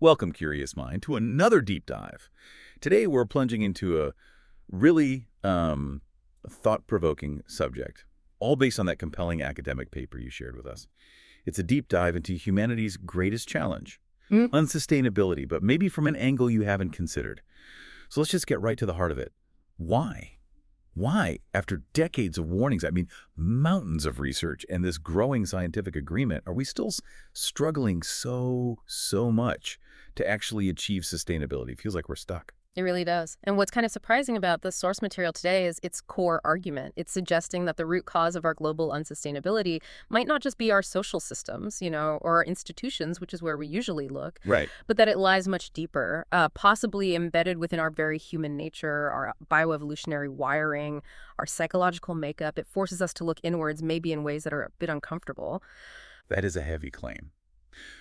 Welcome, curious mind, to another deep dive. Today, we're plunging into a really thought-provoking subject, all based on that compelling academic paper you shared with us. It's a deep dive into humanity's greatest challenge, unsustainability, but maybe from an angle you haven't considered. So let's just get right to the heart of it. Why? Why, after decades of warnings, mountains of research and this growing scientific agreement, are we still struggling so much to actually achieve sustainability? It feels like we're stuck. It really does. And what's kind of surprising about the source material today is its core argument. It's suggesting that the root cause of our global unsustainability might not just be our social systems, or our institutions, which is where we usually look, Right. but that it lies much deeper, possibly embedded within our very human nature, our bioevolutionary wiring, our psychological makeup. It forces us to look inwards, maybe in ways that are a bit uncomfortable. That is a heavy claim.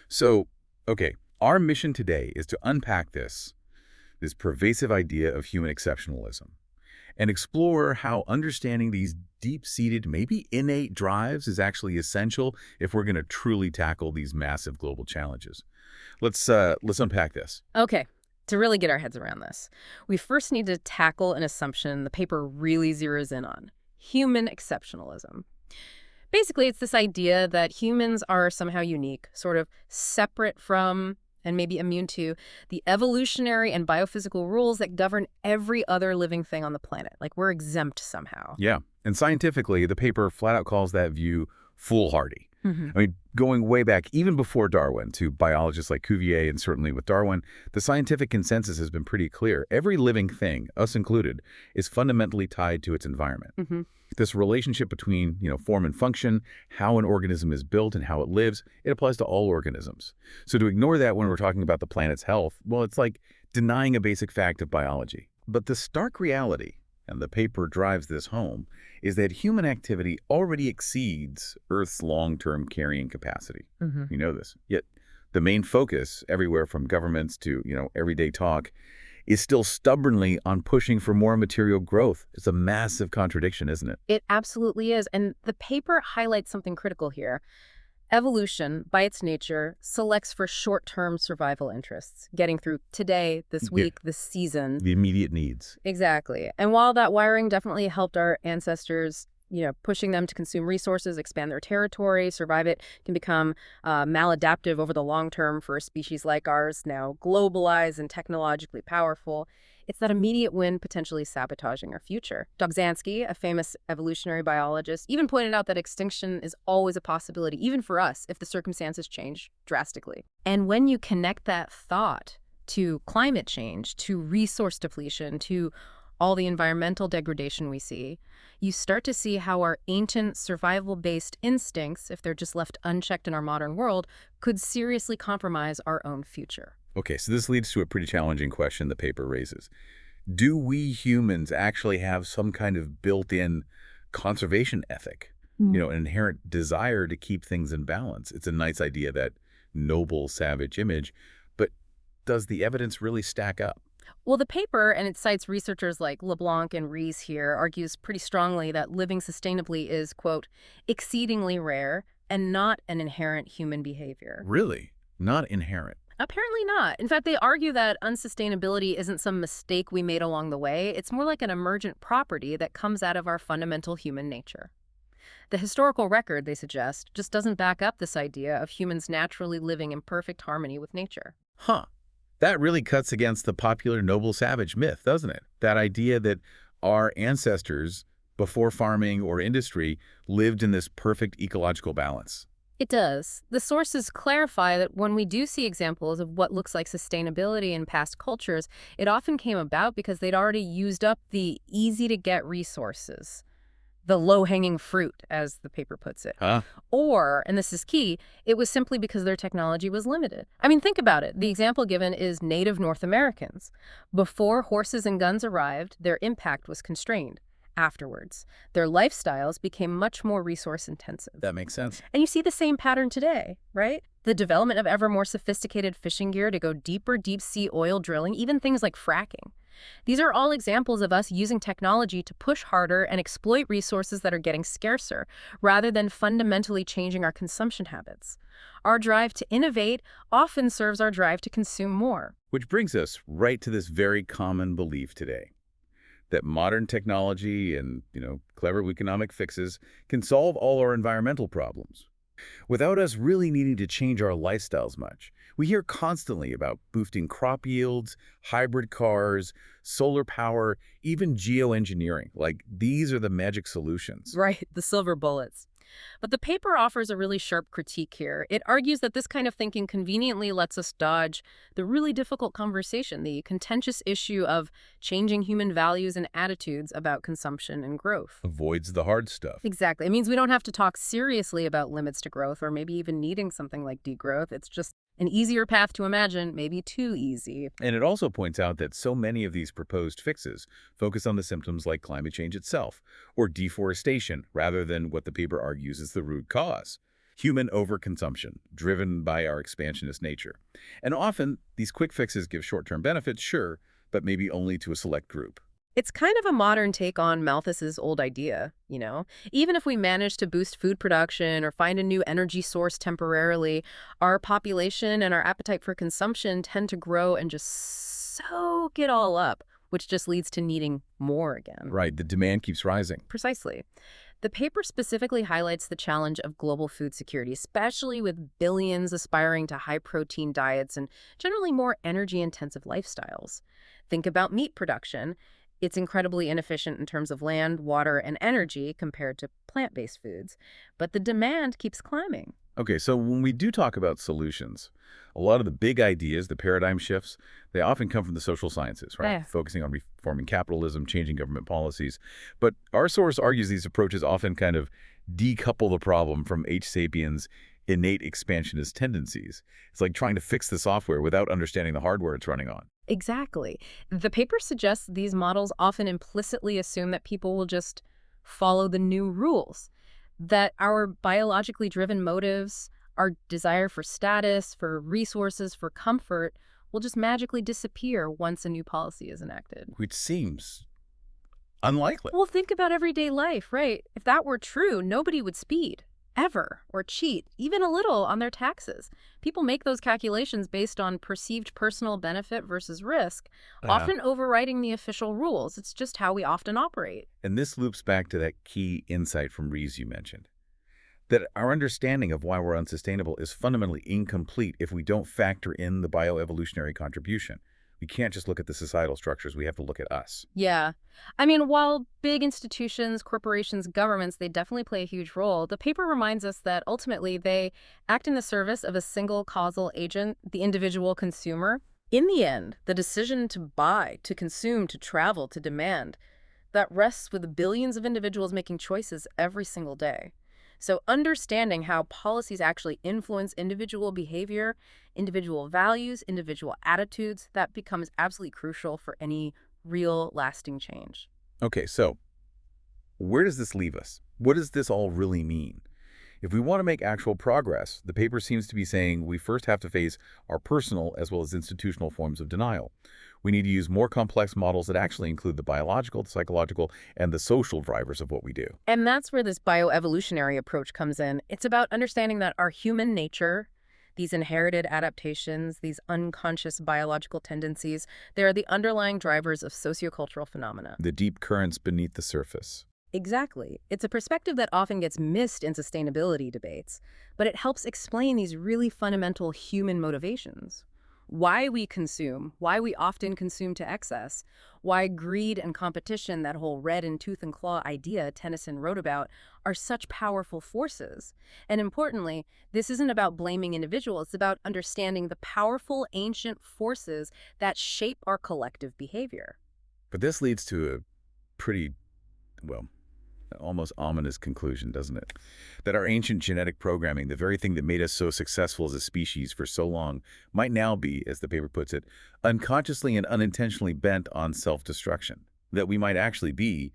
So, okay, our mission today is to unpack this pervasive idea of human exceptionalism, and explore how understanding these deep-seated, maybe innate drives is actually essential if we're going to truly tackle these massive global challenges. Let's unpack this. Okay. To really get our heads around this, we first need to tackle an assumption the paper really zeroes in on: human exceptionalism. Basically, it's this idea that humans are somehow unique, sort of separate from and maybe immune to the evolutionary and biophysical rules that govern every other living thing on the planet. Like we're exempt somehow. Yeah, and scientifically, the paper flat out calls that view foolhardy. Mm-hmm. Going way back, even before Darwin, to biologists like Cuvier and certainly with Darwin, the scientific consensus has been pretty clear. Every living thing, us included, is fundamentally tied to its environment. Mm-hmm. This relationship between, form and function, how an organism is built and how it lives, it applies to all organisms. So to ignore that when we're talking about the planet's health, well, it's like denying a basic fact of biology. But the stark reality, and the paper drives this home, is that human activity already exceeds Earth's long-term carrying capacity. Mm-hmm. You know this. Yet the main focus, everywhere from governments to, everyday talk, is still stubbornly on pushing for more material growth. It's a massive contradiction, isn't it? It absolutely is. And the paper highlights something critical here. Evolution, by its nature, selects for short-term survival interests, getting through today, this week, this season. The immediate needs. Exactly. And while that wiring definitely helped our ancestors, pushing them to consume resources, expand their territory, survive, it can become maladaptive over the long term for a species like ours, now globalized and technologically powerful. It's that immediate win potentially sabotaging our future. Dobzhansky, a famous evolutionary biologist, even pointed out that extinction is always a possibility, even for us, if the circumstances change drastically. And when you connect that thought to climate change, to resource depletion, to all the environmental degradation we see, you start to see how our ancient survival-based instincts, if they're just left unchecked in our modern world, could seriously compromise our own future. Okay, so this leads to a pretty challenging question the paper raises. Do we humans actually have some kind of built-in conservation ethic? An inherent desire to keep things in balance. It's a nice idea, that noble, savage image, but does the evidence really stack up? Well, the paper, and it cites researchers like LeBlanc and Rees here, argues pretty strongly that living sustainably is, quote, exceedingly rare and not an inherent human behavior. Really? Not inherent? Apparently not. In fact, they argue that unsustainability isn't some mistake we made along the way. It's more like an emergent property that comes out of our fundamental human nature. The historical record, they suggest, just doesn't back up this idea of humans naturally living in perfect harmony with nature. Huh. That really cuts against the popular noble savage myth, doesn't it? That idea that our ancestors, before farming or industry, lived in this perfect ecological balance. It does. The sources clarify that when we do see examples of what looks like sustainability in past cultures, it often came about because they'd already used up the easy-to-get resources, the low-hanging fruit, as the paper puts it. Or, and this is key, it was simply because their technology was limited. Think about it. The example given is native North Americans. Before horses and guns arrived, their impact was constrained. Afterwards, their lifestyles became much more resource-intensive. That makes sense. And you see the same pattern today, right? The development of ever more sophisticated fishing gear to go deeper deep-sea oil drilling, even things like fracking. These are all examples of us using technology to push harder and exploit resources that are getting scarcer, rather than fundamentally changing our consumption habits. Our drive to innovate often serves our drive to consume more. Which brings us right to this very common belief today, that modern technology and, clever economic fixes can solve all our environmental problems, without us really needing to change our lifestyles much. We hear constantly about boosting crop yields, hybrid cars, solar power, even geoengineering. Like, these are the magic solutions. Right, the silver bullets. But the paper offers a really sharp critique here. It argues that this kind of thinking conveniently lets us dodge the really difficult conversation, the contentious issue of changing human values and attitudes about consumption and growth. Avoids the hard stuff. Exactly. It means we don't have to talk seriously about limits to growth or maybe even needing something like degrowth. It's just an easier path to imagine, maybe too easy. And it also points out that so many of these proposed fixes focus on the symptoms like climate change itself, or deforestation, rather than what the paper argues is the root cause: human overconsumption, driven by our expansionist nature. And often, these quick fixes give short-term benefits, sure, but maybe only to a select group. It's kind of a modern take on Malthus's old idea, you know? Even if we manage to boost food production or find a new energy source temporarily, our population and our appetite for consumption tend to grow and just soak it all up, which just leads to needing more again. Right, the demand keeps rising. Precisely. The paper specifically highlights the challenge of global food security, especially with billions aspiring to high-protein diets and generally more energy-intensive lifestyles. Think about meat production. It's incredibly inefficient in terms of land, water, and energy compared to plant-based foods. But the demand keeps climbing. Okay, so when we do talk about solutions, a lot of the big ideas, the paradigm shifts, they often come from the social sciences, right? Yeah. Focusing on reforming capitalism, changing government policies. But our source argues these approaches often kind of decouple the problem from H.sapiens' innate expansionist tendencies. It's like trying to fix the software without understanding the hardware it's running on. Exactly. The paper suggests these models often implicitly assume that people will just follow the new rules, that our biologically driven motives, our desire for status, for resources, for comfort, will just magically disappear once a new policy is enacted. Which seems unlikely. Well, think about everyday life, right? If that were true, nobody would speed, ever, or cheat, even a little, on their taxes. People make those calculations based on perceived personal benefit versus risk, often overriding the official rules. It's just how we often operate. And this loops back to that key insight from Rees you mentioned, that our understanding of why we're unsustainable is fundamentally incomplete if we don't factor in the bioevolutionary contribution. We can't just look at the societal structures, we have to look at us. Yeah. I mean, while big institutions, corporations, governments, they definitely play a huge role, the paper reminds us that ultimately they act in the service of a single causal agent, the individual consumer. In the end, the decision to buy, to consume, to travel, to demand, that rests with billions of individuals making choices every single day. So understanding how policies actually influence individual behavior, individual values, individual attitudes, that becomes absolutely crucial for any real lasting change. Okay, so where does this leave us? What does this all really mean? If we want to make actual progress, the paper seems to be saying we first have to face our personal as well as institutional forms of denial. We need to use more complex models that actually include the biological, the psychological, and the social drivers of what we do. And that's where this bioevolutionary approach comes in. It's about understanding that our human nature, these inherited adaptations, these unconscious biological tendencies, they are the underlying drivers of sociocultural phenomena. The deep currents beneath the surface. Exactly. It's a perspective that often gets missed in sustainability debates, but it helps explain these really fundamental human motivations. Why we consume, why we often consume to excess, why greed and competition, that whole red in tooth and claw idea Tennyson wrote about, are such powerful forces. And importantly, this isn't about blaming individuals, it's about understanding the powerful ancient forces that shape our collective behavior. But this leads to a pretty, almost ominous conclusion, doesn't it? That our ancient genetic programming, the very thing that made us so successful as a species for so long, might now be, as the paper puts it, unconsciously and unintentionally bent on self-destruction. That we might actually be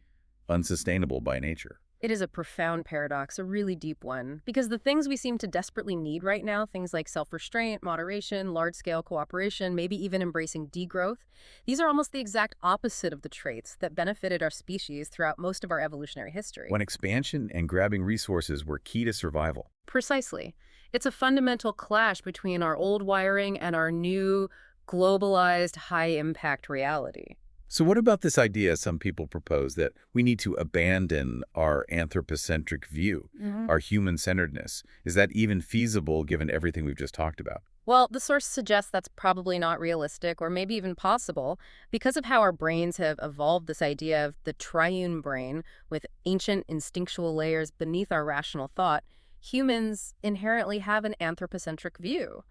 unsustainable by nature. It is a profound paradox, a really deep one, because the things we seem to desperately need right now, things like self-restraint, moderation, large-scale cooperation, maybe even embracing degrowth, these are almost the exact opposite of the traits that benefited our species throughout most of our evolutionary history. When expansion and grabbing resources were key to survival. Precisely. It's a fundamental clash between our old wiring and our new, globalized, high-impact reality. So what about this idea some people propose that we need to abandon our anthropocentric view, our human-centeredness? Is that even feasible given everything we've just talked about? Well, the source suggests that's probably not realistic or maybe even possible because of how our brains have evolved this idea of the triune brain with ancient instinctual layers beneath our rational thought. Humans inherently have an anthropocentric view.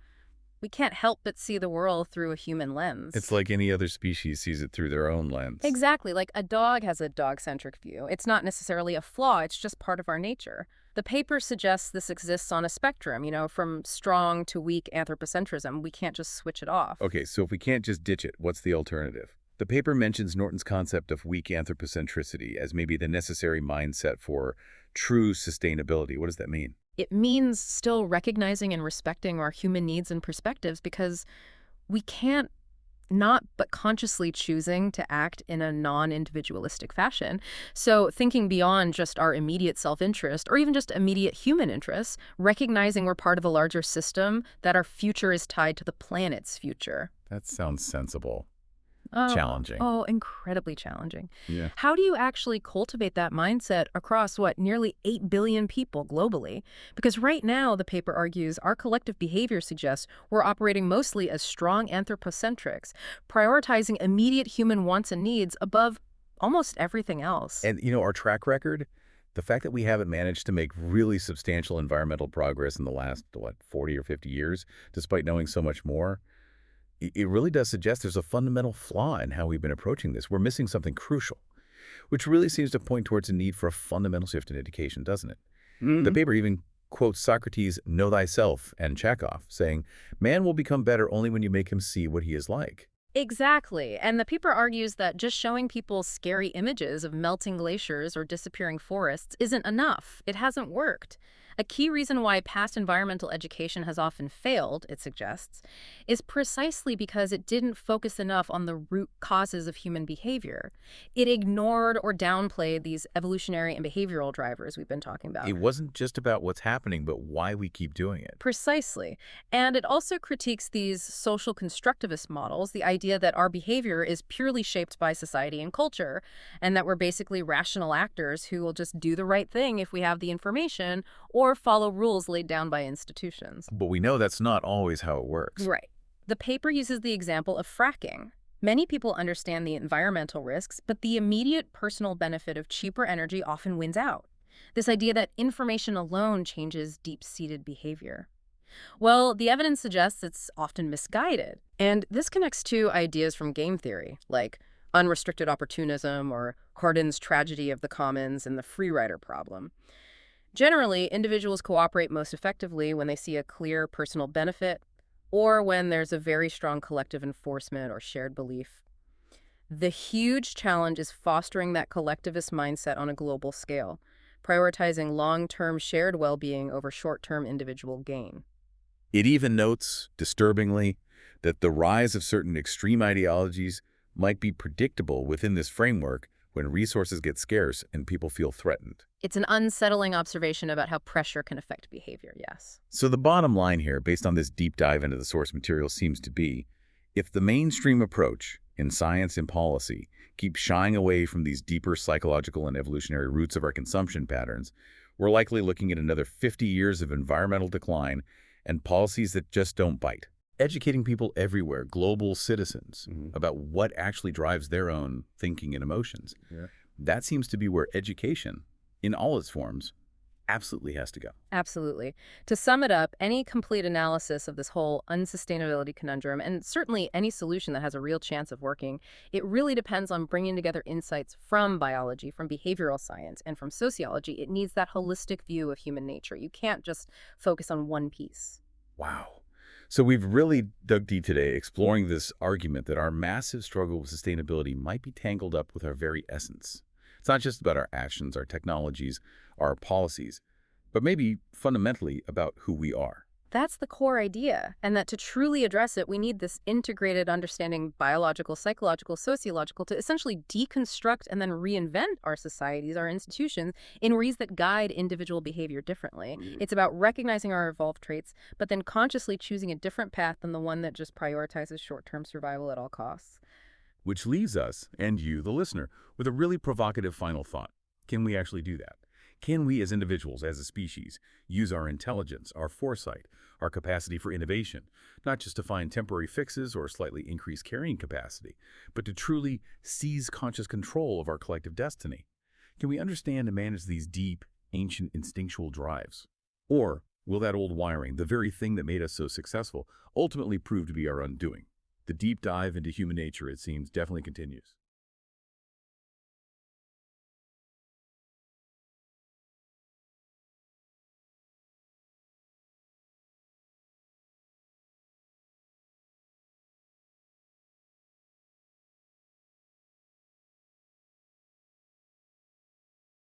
We can't help but see the world through a human lens. It's like any other species sees it through their own lens. Exactly, like a dog has a dog-centric view. It's not necessarily a flaw, it's just part of our nature. The paper suggests this exists on a spectrum, from strong to weak anthropocentrism. We can't just switch it off. Okay, so if we can't just ditch it, what's the alternative? The paper mentions Norton's concept of weak anthropocentricity as maybe the necessary mindset for true sustainability. What does that mean? It means still recognizing and respecting our human needs and perspectives because we can't not but consciously choosing to act in a non-individualistic fashion. So thinking beyond just our immediate self-interest or even just immediate human interests, recognizing we're part of a larger system, that our future is tied to the planet's future. That sounds sensible. Oh, Challenging. Oh, incredibly challenging. Yeah. How do you actually cultivate that mindset across, nearly 8 billion people globally? Because right now, the paper argues, our collective behavior suggests we're operating mostly as strong anthropocentrics, prioritizing immediate human wants and needs above almost everything else. And, our track record, the fact that we haven't managed to make really substantial environmental progress in the last, 40 or 50 years, despite knowing so much more, it really does suggest there's a fundamental flaw in how we've been approaching this. We're missing something crucial, which really seems to point towards a need for a fundamental shift in education, doesn't it? The paper even quotes Socrates' "Know thyself" and Chekhov, saying, man will become better only when you make him see what he is like. Exactly. And the paper argues that just showing people scary images of melting glaciers or disappearing forests isn't enough. It hasn't worked. A key reason why past environmental education has often failed, it suggests, is precisely because it didn't focus enough on the root causes of human behavior. It ignored or downplayed these evolutionary and behavioral drivers we've been talking about. It wasn't just about what's happening, but why we keep doing it. Precisely. And it also critiques these social constructivist models, the idea that our behavior is purely shaped by society and culture, and that we're basically rational actors who will just do the right thing if we have the information or follow rules laid down by institutions. But we know that's not always how it works. Right. The paper uses the example of fracking. Many people understand the environmental risks, but the immediate personal benefit of cheaper energy often wins out. This idea that information alone changes deep-seated behavior. Well, the evidence suggests it's often misguided. And this connects to ideas from game theory, like unrestricted opportunism or Hardin's tragedy of the commons and the free rider problem. Generally, individuals cooperate most effectively when they see a clear personal benefit or when there's a very strong collective enforcement or shared belief. The huge challenge is fostering that collectivist mindset on a global scale, prioritizing long-term shared well-being over short-term individual gain. It even notes, disturbingly, that the rise of certain extreme ideologies might be predictable within this framework when resources get scarce and people feel threatened. It's an unsettling observation about how pressure can affect behavior, yes. So the bottom line here, based on this deep dive into the source material, seems to be, if the mainstream approach in science and policy keeps shying away from these deeper psychological and evolutionary roots of our consumption patterns, we're likely looking at another 50 years of environmental decline and policies that just don't bite. Educating people everywhere, global citizens, about what actually drives their own thinking and emotions. Yeah. That seems to be where education, in all its forms, absolutely has to go. Absolutely. To sum it up, any complete analysis of this whole unsustainability conundrum, and certainly any solution that has a real chance of working, it really depends on bringing together insights from biology, from behavioral science, and from sociology. It needs that holistic view of human nature. You can't just focus on one piece. Wow. So we've really dug deep today, exploring this argument that our massive struggle with sustainability might be tangled up with our very essence. It's not just about our actions, our technologies, our policies, but maybe fundamentally about who we are. That's the core idea, and that to truly address it, we need this integrated understanding, biological, psychological, sociological, to essentially deconstruct and then reinvent our societies, our institutions, in ways that guide individual behavior differently. It's about recognizing our evolved traits, but then consciously choosing a different path than the one that just prioritizes short-term survival at all costs. Which leaves us, and you, the listener, with a really provocative final thought. Can we actually do that? Can we as individuals, as a species, use our intelligence, our foresight, our capacity for innovation, not just to find temporary fixes or slightly increase carrying capacity, but to truly seize conscious control of our collective destiny? Can we understand and manage these deep, ancient instinctual drives? Or will that old wiring, the very thing that made us so successful, ultimately prove to be our undoing? The deep dive into human nature, it seems, definitely continues.